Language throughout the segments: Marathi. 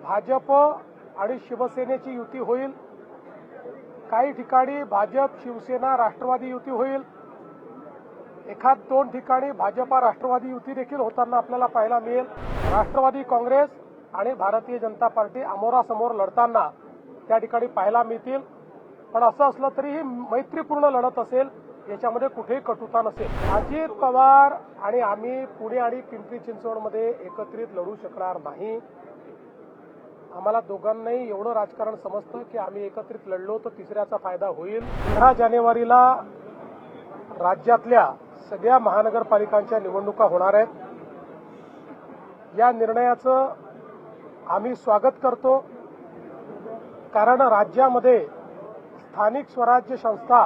भाजप आणि शिवसेनेची युती होईल, काही ठिकाणी भाजप शिवसेना राष्ट्रवादी युती होईल, एखाद दोन ठिकाणी भाजपा राष्ट्रवादी युती देखील होताना आपल्याला पाहायला मिळेल। राष्ट्रवादी काँग्रेस आणि भारतीय जनता पार्टी अमोरासमोर लढताना त्या ठिकाणी पाहायला मिळतील। पण असं असलं तरी ही मैत्रीपूर्ण लढत असेल, याच्यामध्ये कुठेही कटुता नसेल। अजित पवार आणि आम्ही पुणे आणि पिंपरी चिंचवडमध्ये एकत्रित लढू शकणार नाही। आम्हाला दोघांनाही एवढं राजकारण समजतं की आम्ही एकत्रित लढलो तर तिसऱ्याचा फायदा होईल। 15 जानेवारीला राज्यातल्या सगळ्या महानगरपालिकांच्या निवडणुका होणार आहेत। या निर्णयाचं आम्ही स्वागत करतो, कारण राज्यामध्ये स्थानिक स्वराज्य संस्था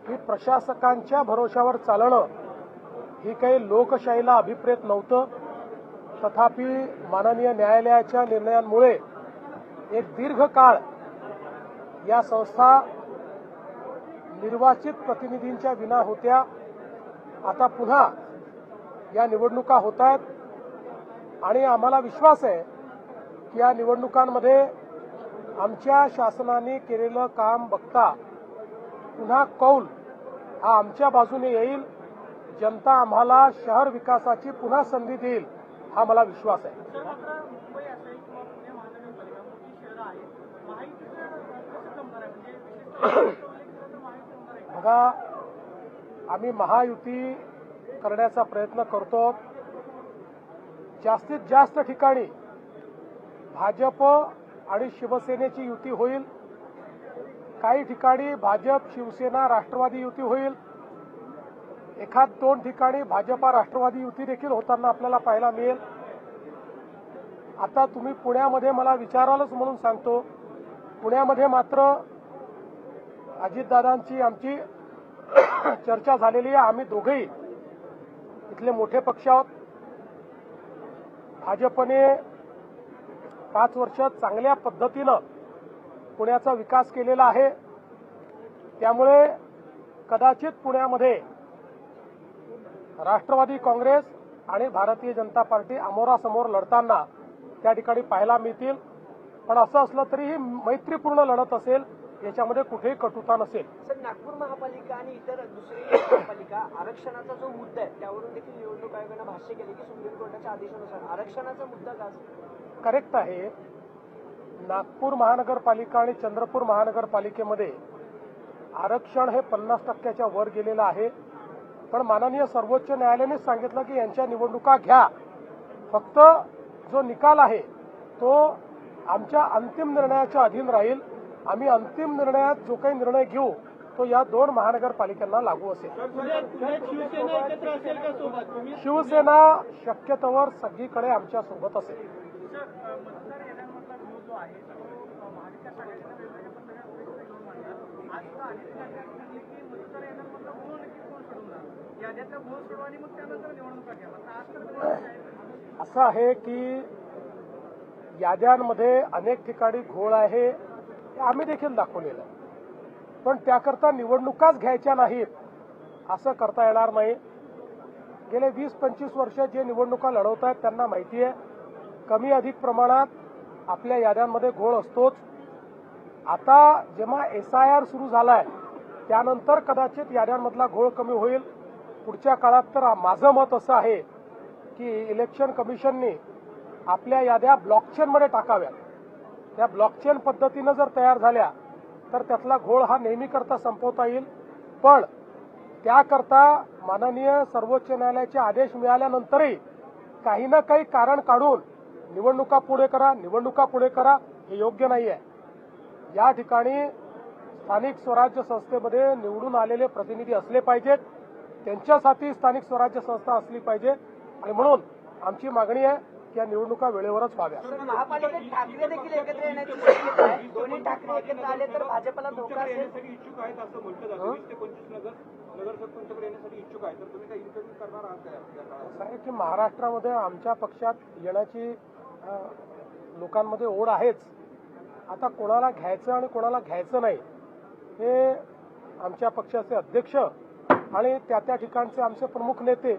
ही प्रशासकांच्या भरोशावर चालणं ही काही लोकशाहीला अभिप्रेत नव्हतं। तथापि माननीय न्यायालयाच्या निर्णयांमुळे एक दीर्घ काळ या संस्था निर्वाचित प्रतिनिधींच्या विना होत्या। आता पुन्हा या निवडणुका होत आहेत आणि आम्हाला विश्वास आहे की या निवडणुकांमध्ये आमच्या शासनाने केलेलं काम बघता पुन्हा कौल हा आमच्या बाजूने येईल। जनता आम्हाला शहर विकासाची पुन्हा संधी देईल हा मला विश्वास आहे। बघा, आम्ही महायुती करण्याचा प्रयत्न करतो। जास्तीत जास्त ठिकाणी भाजप आणि शिवसेनेची युती होईल, काही ठिकाणी भाजप शिवसेना राष्ट्रवादी युती होईल, एखाद दोन ठिकाणी भाजपा राष्ट्रवादी युती देखील होताना आपल्याला पाहायला मिळेल। आता तुम्ही पुण्यामध्ये मला विचारालच म्हणून सांगतो, पुण्यामध्ये मात्र अजितदादांची आमची चर्चा झालेली आहे। आम्ही दोघेही इथले मोठे पक्ष आहोत। भाजपने 5 वर्ष चांगल्या पद्धतीनं पुण्याचा विकास केलेला आहे, त्यामुळे कदाचित पुण्यामध्ये राष्ट्रवादी काँग्रेस आणि भारतीय जनता पार्टी अमोरासमोर लढताना त्या ठिकाणी पाहायला मिळतील। पण असं असलं तरी ही मैत्रीपूर्ण लढत असेल, याच्यामध्ये कुठेही कटुता नसेल। सर, नागपूर महापालिका आणि इतर दुसरी महापालिका आरक्षणाचा जो मुद्दा आहे त्यावरून देखील निवडणूक आयोगाने भाष्य केले की सुप्रीम कोर्टाच्या आदेशानुसार आरक्षणाचा मुद्दा का करेक्ट आहे। नागपूर महानगरपालिका आणि चंद्रपूर महानगरपालिकेमध्ये आरक्षण हे 50% वर गेलेलं आहे। पण माननीय सर्वोच्च न्यायालयाने सांगितलं की यांच्या निवडणुका घ्या, फक्त जो निकाल आहे तो आमच्या अंतिम निर्णयाच्या अधीन राहील। आम्ही अंतिम निर्णयात जो काही निर्णय घेऊ तो या 2 महानगरपालिकांना लागू असेल। शिवसेना शक्यतोवर सगळीकडे आमच्या सोबत असेल। असं आहे की याद्यांमध्ये अनेक ठिकाणी घोळ आहे, हे आम्ही देखील दाखवलेलं आहे। पण त्याकरता निवडणुकाच घ्यायच्या नाहीत असं करता येणार नाही। गेले 20-25 वर्ष जे निवडणुका लढवत आहेत त्यांना माहिती आहे, कमी अधिक प्रमाणात आपल्या याद्यांमध्ये घोळ असतोच। आता जेव्हा SIR सुरू झालाय त्यानंतर कदाचित याद्यांमधला घोळ कमी होईल। पुढच्या काळात तर माझं मत असं आहे की इलेक्शन कमिशनने आपल्या याद्या ब्लॉकचेनमध्ये टाकाव्यात। त्या ब्लॉकचेन पद्धतीनं जर तयार झाल्या तर त्यातला घोळ हा नेहमीकरता संपवता येईल। पण त्याकरता माननीय सर्वोच्च न्यायालयाचे आदेश मिळाल्यानंतरही काही ना काही कारण काढून निवडणुका पुढे करा हे योग्य नाही आहे। या ठिकाणी स्थानिक स्वराज्य संस्थेमध्ये निवडून आलेले प्रतिनिधी असले पाहिजेत, त्यांच्यासाठी स्थानिक स्वराज्य संस्था असली पाहिजे आणि म्हणून आमची मागणी आहे की या निवडणुका वेळेवरच व्हाव्या। महापालिकेत ठाकरे देखील एकत्र येण्याची शक्यता आहे। दोन्ही ठाकरे एकत्र आले तर भाजपला धोका असेल इच्छुक आहेत असं म्हटलं जातं। 20 ते 25 नगरसेवक तुमच्याकडे येण्यासाठी इच्छुक आहेत, तर तुम्ही काही इंटरव्ह्यू करणार आहात का? असं आहे की महाराष्ट्रामध्ये आमच्या पक्षात येण्याची लोकांमध्ये ओढ आहेच। आता कोणाला घ्यायचं आणि कोणाला घ्यायचं नाही हे आमच्या पक्षाचे अध्यक्ष आणि त्या ठिकाणचे आमचे प्रमुख नेते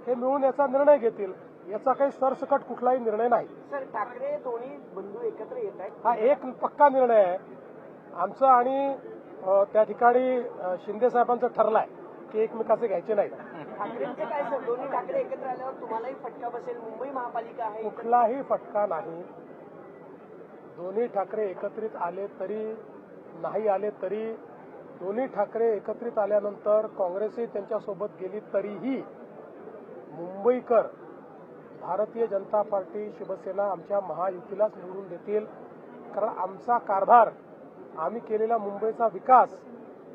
हे मिळून याचा निर्णय घेतील। याचा काही सरसकट कुठलाही निर्णय नाही। सर, ठाकरे दोन्ही बंधू येत आहेत. हा एक पक्का निर्णय आहे आमचा आणि त्या ठिकाणी शिंदे साहेबांचं ठरलाय की एकमेकाचे घ्यायचे नाहीत. ठाकरेंचं काय सर, दोन्ही ठाकरे एकत्र आल्यावर तुम्हालाही फटका बसेल. मुंबई महापालिका आहे, कुठलाही फटका नाही. दोन्ही ठाकरे एकत्रित आले तरी नाही आले तरी, दोन्ही ठाकरे एकत्रित आल्यानंतर काँग्रेसही त्यांच्यासोबत गेली तरीही मुंबईकर भारतीय जनता पार्टी शिवसेना आमच्या महायुतीलाच निवडून देतील. कारण आमचा कारभार, आम्ही केलेला मुंबईचा विकास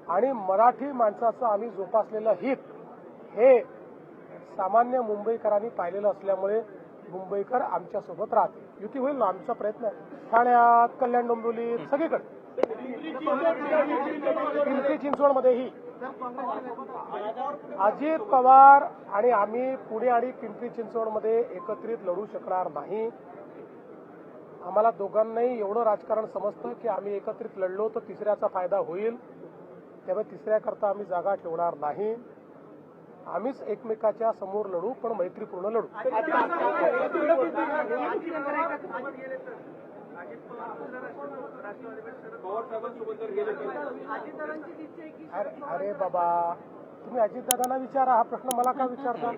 आणि मराठी माणसाचं आम्ही जोपासलेलं हित हे सामान्य मुंबईकरांनी पाहिलेलं असल्यामुळे मुंबईकर आमच्यासोबत राहतील. युती होईल ना, आमचा प्रयत्न आहे. ठाण्यात, कल्याण डोंबिवलीत, सगळीकडे, पिंपरी चिंचवडमध्येही अजित पवार आणि आम्ही पुणे आणि पिंपरी चिंचवडमध्ये एकत्रित लढू शकणार नाही. आम्हाला दोघांनाही एवढं राजकारण समजतं की आम्ही एकत्रित लढलो तर तिसऱ्याचा फायदा होईल, त्यामुळे तिसऱ्याकरता आम्ही जागा ठेवणार नाही. आम्हीच एकमेकाच्या समोर लढू, पण मैत्रीपूर्ण लढू. पवार साहेबांसोबत जर गेले तर अरे बाबा, तुम्ही अजितदादांना विचारा, हा प्रश्न मला का विचारता?